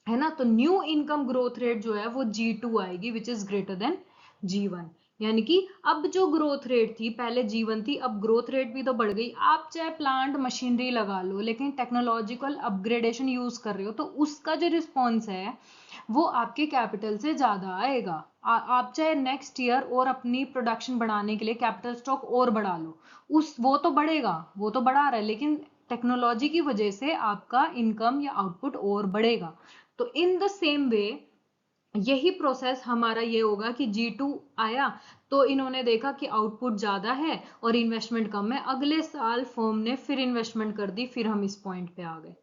है ना। तो न्यू इनकम ग्रोथ रेट जो है वो G2 आएगी which is greater than G1, यानी कि अब जो ग्रोथ रेट थी पहले G1 थी, अब ग्रोथ रेट भी तो बढ़ गई। आप चाहे प्लांट मशीनरी लगा लो लेकिन टेक्नोलॉजिकल अपग्रेडेशन यूज कर रहे हो तो उसका जो रिस्पॉन्स है वो आपके कैपिटल से ज्यादा आएगा। आप चाहे नेक्स्ट ईयर और अपनी प्रोडक्शन बढ़ाने के लिए कैपिटल स्टॉक और बढ़ा लो, उस वो तो बढ़ेगा, वो तो बढ़ा रहा है, लेकिन टेक्नोलॉजी की वजह से आपका इनकम या आउटपुट और बढ़ेगा। तो इन द सेम वे यही प्रोसेस हमारा ये होगा कि G2 आया तो इन्होंने देखा कि आउटपुट ज्यादा है और इन्वेस्टमेंट कम है, अगले साल फर्म ने फिर इन्वेस्टमेंट कर दी, फिर हम इस पॉइंट पे आ गए।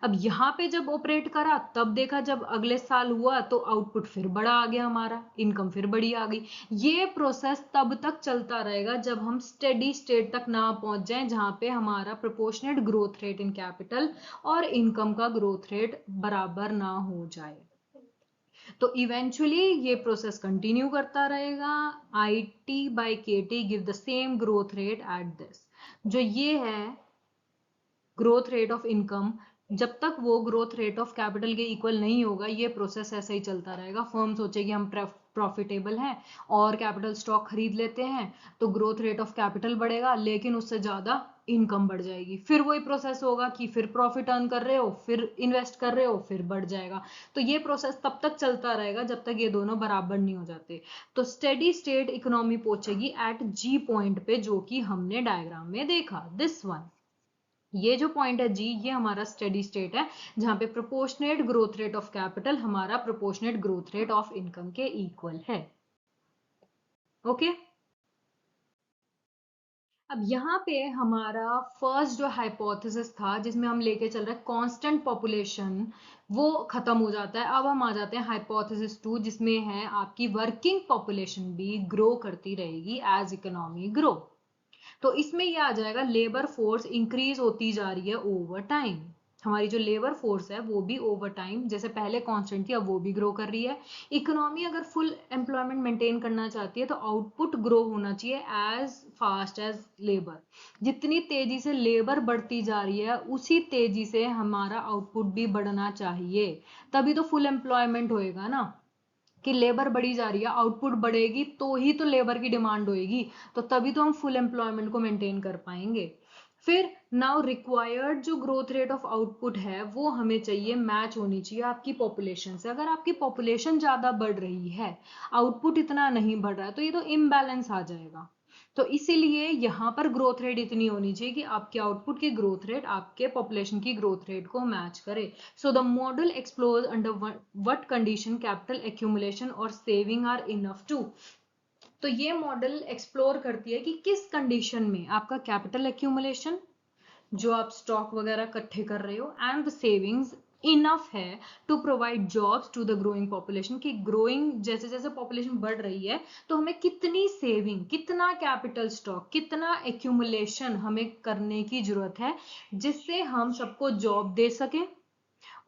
अब यहाँ पे जब ऑपरेट करा तब देखा जब अगले साल हुआ तो आउटपुट फिर बड़ा आ गया, हमारा इनकम फिर बड़ी आ गई। ये प्रोसेस तब तक चलता रहेगा जब हम स्टेडी स्टेट तक ना पहुंच जाएं जहां पे हमारा proportionate growth rate in capital और इनकम का ग्रोथ रेट बराबर ना हो जाए। तो इवेंचुअली ये प्रोसेस कंटिन्यू करता रहेगा। IT/KT give the same growth rate at this. जो ये है ग्रोथ रेट ऑफ इनकम, जब तक वो ग्रोथ रेट ऑफ कैपिटल के इक्वल नहीं होगा ये प्रोसेस ऐसे ही चलता रहेगा। फर्म सोचेगी हम प्रॉफिटेबल हैं और कैपिटल स्टॉक खरीद लेते हैं तो ग्रोथ रेट ऑफ कैपिटल बढ़ेगा लेकिन उससे ज्यादा इनकम बढ़ जाएगी। फिर वही प्रोसेस होगा कि फिर प्रॉफिट अर्न कर रहे हो, फिर इन्वेस्ट कर रहे हो, फिर बढ़ जाएगा। तो ये प्रोसेस तब तक चलता रहेगा जब तक ये दोनों बराबर नहीं हो जाते। तो स्टेडी स्टेट इकोनॉमी पहुंचेगी एट G पॉइंट पे, जो कि हमने डायग्राम में देखा, दिस वन। ये जो पॉइंट है जी, ये हमारा स्टेडी स्टेट है जहां पे proportionate growth rate of capital हमारा proportionate growth rate of income के इक्वल है। ओके अब यहाँ पे हमारा फर्स्ट जो हाइपोथेसिस था जिसमें हम लेके चल रहे कांस्टेंट पॉपुलेशन, वो खत्म हो जाता है। अब हम आ जाते हैं हाइपोथेसिस 2 जिसमें है आपकी वर्किंग पॉपुलेशन भी ग्रो करती रहेगी एज इकोनॉमी ग्रो। तो इसमें ये आ जाएगा लेबर फोर्स इंक्रीज होती जा रही है ओवर टाइम। हमारी जो लेबर फोर्स है वो भी ओवर टाइम जैसे पहले कांस्टेंट थी अब वो भी ग्रो कर रही है। इकोनॉमी अगर फुल एम्प्लॉयमेंट मेंटेन करना चाहती है तो आउटपुट ग्रो होना चाहिए एज फास्ट एज लेबर। जितनी तेजी से लेबर बढ़ती जा रही है उसी तेजी से हमारा आउटपुट भी बढ़ना चाहिए, तभी तो फुल एम्प्लॉयमेंट होएगा ना। कि लेबर बढ़ी जा रही है, आउटपुट बढ़ेगी तो ही तो लेबर की डिमांड होएगी, तो तभी तो हम फुल एम्प्लॉयमेंट को मेंटेन कर पाएंगे। फिर नाउ रिक्वायर्ड जो ग्रोथ रेट ऑफ आउटपुट है वो हमें चाहिए मैच होनी चाहिए आपकी पॉपुलेशन से। अगर आपकी पॉपुलेशन ज्यादा बढ़ रही है, आउटपुट इतना नहीं बढ़ रहा है, तो ये तो इम्बैलेंस आ जाएगा। तो इसीलिए यहाँ पर ग्रोथ रेट इतनी होनी चाहिए कि आपके आउटपुट की ग्रोथ रेट आपके पॉपुलेशन की ग्रोथ रेट को मैच करे। So the model explore under what condition capital accumulation और सेविंग आर इनफ टू। तो ये मॉडल एक्सप्लोर करती है कि किस कंडीशन में आपका कैपिटल एक्यूमुलेशन, जो आप स्टॉक वगैरह इकट्ठे कर रहे हो, एंड द सेविंग्स इनफ है to provide jobs to the growing population. की ग्रोइंग जैसे जैसे पॉपुलेशन बढ़ रही है तो हमें कितनी सेविंग, कितना कैपिटल स्टॉक, कितना एक्यूमुलेशन हमें करने की जरूरत है जिससे हम सबको जॉब दे सके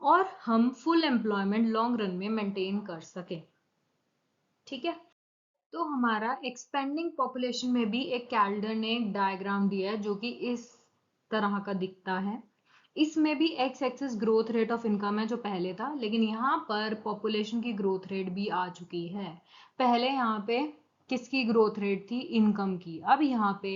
और हम फुल एम्प्लॉयमेंट लॉन्ग रन में मेंटेन कर सके। ठीक है, तो हमारा एक्सपेंडिंग पॉपुलेशन में भी एक कैल्डर ने एक डायग्राम दिया है जो कि इस तरह का दिखता है। इसमें भी x axis growth rate of income है जो पहले था, लेकिन यहाँ पर पॉपुलेशन की ग्रोथ रेट भी आ चुकी है। पहले यहाँ पे किसकी ग्रोथ रेट थी? इनकम की। अब यहाँ पे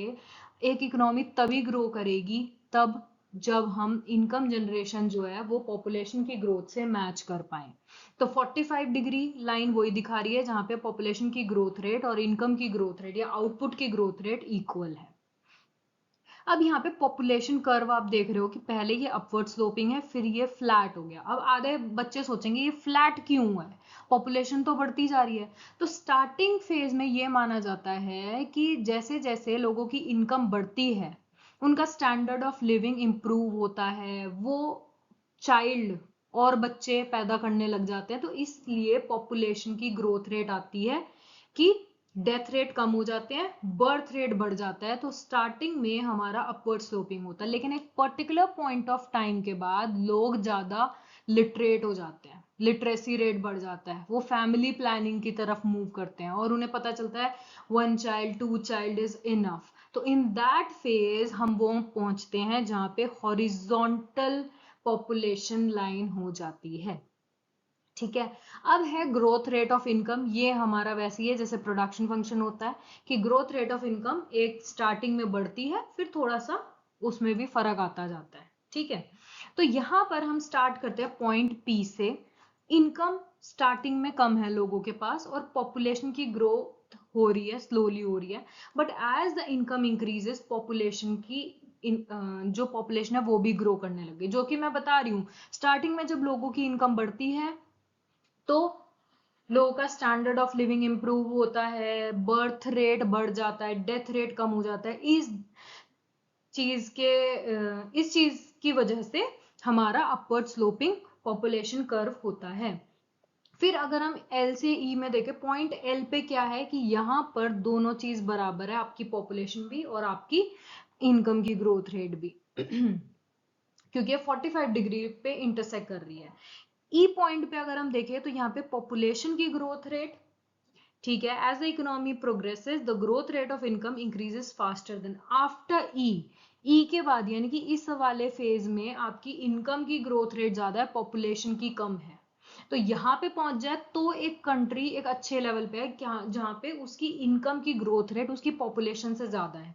एक इकोनॉमी तभी ग्रो करेगी तब जब हम इनकम जनरेशन जो है वो पॉपुलेशन की ग्रोथ से मैच कर पाए। तो 45 डिग्री लाइन वही दिखा रही है जहां पे पॉपुलेशन की ग्रोथ रेट और इनकम की ग्रोथ रेट या आउटपुट की ग्रोथ रेट इक्वल है। अब यहाँ पे पॉपुलेशन कर्व आप देख रहे हो कि पहले ये अपवर्ड स्लोपिंग है फिर ये फ्लैट हो गया। अब आधे बच्चे सोचेंगे ये फ्लैट क्यों है, पॉपुलेशन तो बढ़ती जा रही है। तो स्टार्टिंग फेज में ये माना जाता है कि जैसे जैसे लोगों की इनकम बढ़ती है उनका स्टैंडर्ड ऑफ लिविंग इंप्रूव होता है, वो चाइल्ड और बच्चे पैदा करने लग जाते हैं, तो इसलिए पॉपुलेशन की ग्रोथ रेट आती है कि डेथ रेट कम हो जाते हैं, बर्थ रेट बढ़ जाता है। तो स्टार्टिंग में हमारा अपवर्ड स्लोपिंग होता है, लेकिन एक पर्टिकुलर पॉइंट ऑफ टाइम के बाद लोग ज्यादा लिटरेट हो जाते हैं, लिटरेसी रेट बढ़ जाता है, वो फैमिली प्लानिंग की तरफ मूव करते हैं और उन्हें पता चलता है 1 चाइल्ड 2 चाइल्ड इज इनफ। तो इन दैट फेज हम वो पहुंचते हैं जहां पे हॉरिजॉन्टल पॉपुलेशन लाइन हो जाती है। ठीक है, अब है ग्रोथ रेट ऑफ इनकम। ये हमारा वैसे ही है जैसे प्रोडक्शन फंक्शन होता है कि ग्रोथ रेट ऑफ इनकम एक स्टार्टिंग में बढ़ती है फिर थोड़ा सा उसमें भी फर्क आता जाता है। ठीक है, तो यहां पर हम स्टार्ट करते हैं पॉइंट पी से। इनकम स्टार्टिंग में कम है लोगों के पास और पॉपुलेशन की ग्रोथ हो रही है, स्लोली हो रही है, but as the income increases population की जो पॉपुलेशन है वो भी ग्रो करने लगे। जो कि मैं बता रही हूँ स्टार्टिंग में जब लोगों की इनकम बढ़ती है तो लोगों का स्टैंडर्ड ऑफ लिविंग इंप्रूव होता है, बर्थ रेट बढ़ जाता है, डेथ रेट कम हो जाता है। इस चीज की वजह से हमारा अपवर्ड स्लोपिंग पॉपुलेशन कर्व होता है। फिर अगर हम एल से ई में देखें, पॉइंट एल पे क्या है कि यहाँ पर दोनों चीज बराबर है, आपकी पॉपुलेशन भी और आपकी इनकम की ग्रोथ रेट भी क्योंकि ये 45 डिग्री पे इंटरसेक्ट कर रही है। ई पॉइंट पे अगर हम देखें तो यहाँ पे पॉपुलेशन की ग्रोथ रेट, ठीक है, as the economy progresses the growth rate of income increases faster than after E. E के बाद यानी कि इस वाले फेज में आपकी इनकम की ग्रोथ रेट ज्यादा है, पॉपुलेशन की कम है। तो यहाँ पे पहुंच जाए तो एक कंट्री एक अच्छे लेवल पे है जहां पे उसकी इनकम की ग्रोथ रेट उसकी पॉपुलेशन से ज्यादा है।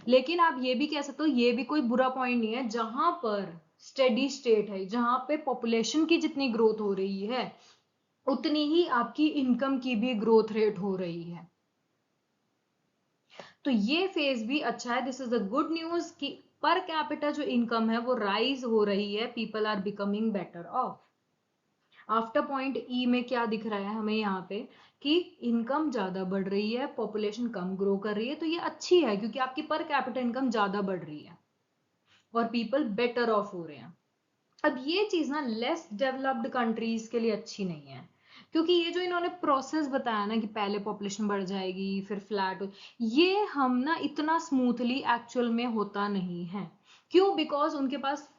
लेकिन आप ये भी कह सकते हो, ये भी कोई बुरा पॉइंट नहीं है, जहां पर स्टेडी स्टेट है, जहां पे पॉपुलेशन की जितनी ग्रोथ हो रही है उतनी ही आपकी इनकम की भी ग्रोथ रेट हो रही है। तो ये फेज भी अच्छा है, this is the good news कि पर कैपिटा जो इनकम है वो राइज हो रही है, people are becoming better off. After point E में क्या दिख रहा है हमें यहाँ पे कि इनकम ज्यादा बढ़ रही है, पॉपुलेशन कम ग्रो कर रही है, तो ये अच्छी है क्योंकि आपकी पर कैपिटा इनकम ज्यादा बढ़ रही है और पीपल बेटर ऑफ हो रहे हैं। अब ये चीज ना लेस डेवलप्ड कंट्रीज के लिए अच्छी नहीं है, क्योंकि ये जो इन्होंने प्रोसेस बताया ना कि पहले पॉपुलेशन बढ़ जाएगी फिर फ्लैट हो, ये हम ना इतना स्मूथली एक्चुअल में होता नहीं है। क्यों? बिकॉज उनके पास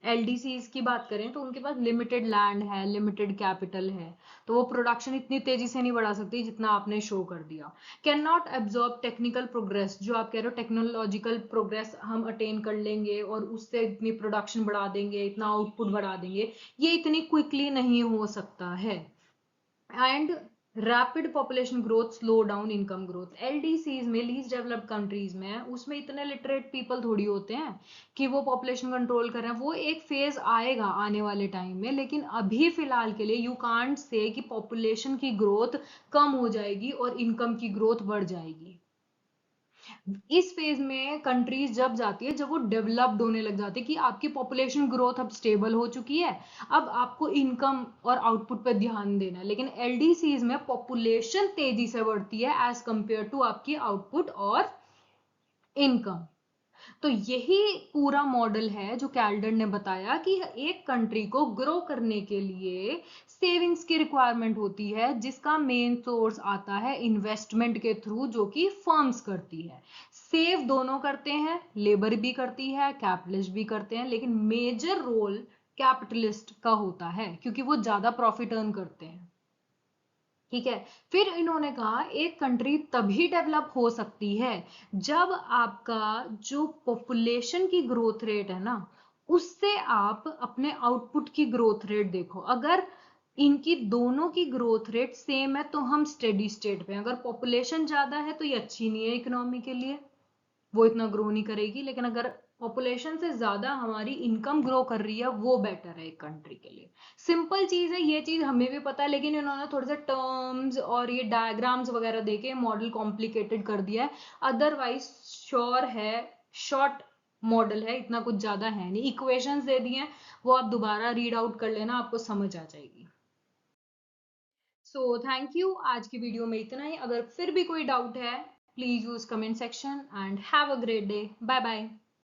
एलडीसीज की बात करें तो उनके पास लिमिटेड लैंड है, लिमिटेड कैपिटल है, तो वो प्रोडक्शन इतनी तेजी से नहीं बढ़ा सकती जितना आपने शो कर दिया। Can not absorb technical progress, जो आप कह रहे हो टेक्नोलॉजिकल प्रोग्रेस हम अटेन कर लेंगे और उससे इतनी प्रोडक्शन बढ़ा देंगे, इतना आउटपुट बढ़ा देंगे, ये इतनी क्विकली नहीं हो सकता है। And rapid population growth slow down income growth. LDCs में, लीस्ट डेवलप्ड कंट्रीज में, उसमें इतने लिटरेट पीपल थोड़ी होते हैं कि वो पॉपुलेशन कंट्रोल कर रहे हैं। वो एक फेज आएगा आने वाले टाइम में, लेकिन अभी फिलहाल के लिए यू कांट से कि पॉपुलेशन की ग्रोथ कम हो जाएगी और इनकम की ग्रोथ बढ़ जाएगी। इस फेज में कंट्रीज जब जाती है जब वो डेवलप्ड होने लग जाती है कि आपकी पॉपुलेशन ग्रोथ अब स्टेबल हो चुकी है, अब आपको इनकम और आउटपुट पर ध्यान देना है। लेकिन एलडीसीज में पॉपुलेशन तेजी से बढ़ती है एज कंपेयर टू आपकी आउटपुट और इनकम। तो यही पूरा मॉडल है जो कैल्डर ने बताया कि एक कंट्री को ग्रो करने के लिए सेविंग्स की रिक्वायरमेंट होती है, जिसका मेन सोर्स आता है इन्वेस्टमेंट के थ्रू, जो कि फर्म्स करती है। सेव दोनों करते हैं, लेबर भी करती है, कैपिटलिस्ट भी करते हैं, लेकिन मेजर रोल कैपिटलिस्ट का होता है क्योंकि वो ज्यादा प्रॉफिट अर्न करते हैं। ठीक है। फिर इन्होंने कहा एक कंट्री तभी डेवलप हो सकती है जब आपका जो पॉपुलेशन की ग्रोथ रेट है ना, उससे आप अपने आउटपुट की ग्रोथ रेट देखो। अगर इनकी दोनों की ग्रोथ रेट सेम है तो हम स्टेडी स्टेट पे हैं। अगर पॉपुलेशन ज्यादा है तो ये अच्छी नहीं है इकोनॉमी के लिए, वो इतना ग्रो नहीं करेगी। लेकिन अगर पॉपुलेशन से ज्यादा हमारी इनकम ग्रो कर रही है, वो बेटर है एक कंट्री के लिए। सिंपल चीज है, ये चीज हमें भी पता है, लेकिन इन्होंने थोड़े से टर्म्स और ये डायग्राम्स वगैरह देके मॉडल कॉम्प्लिकेटेड कर दिया है। अदरवाइज श्योर है, शॉर्ट मॉडल है, इतना कुछ ज्यादा है नहीं। इक्वेशंस दे दिए हैं, वो आप दोबारा रीड आउट कर लेना, आपको समझ आ जाएगी। सो थैंक यू, आज की वीडियो में इतना ही। अगर फिर भी कोई डाउट है please use comment section and have a great day. Bye bye.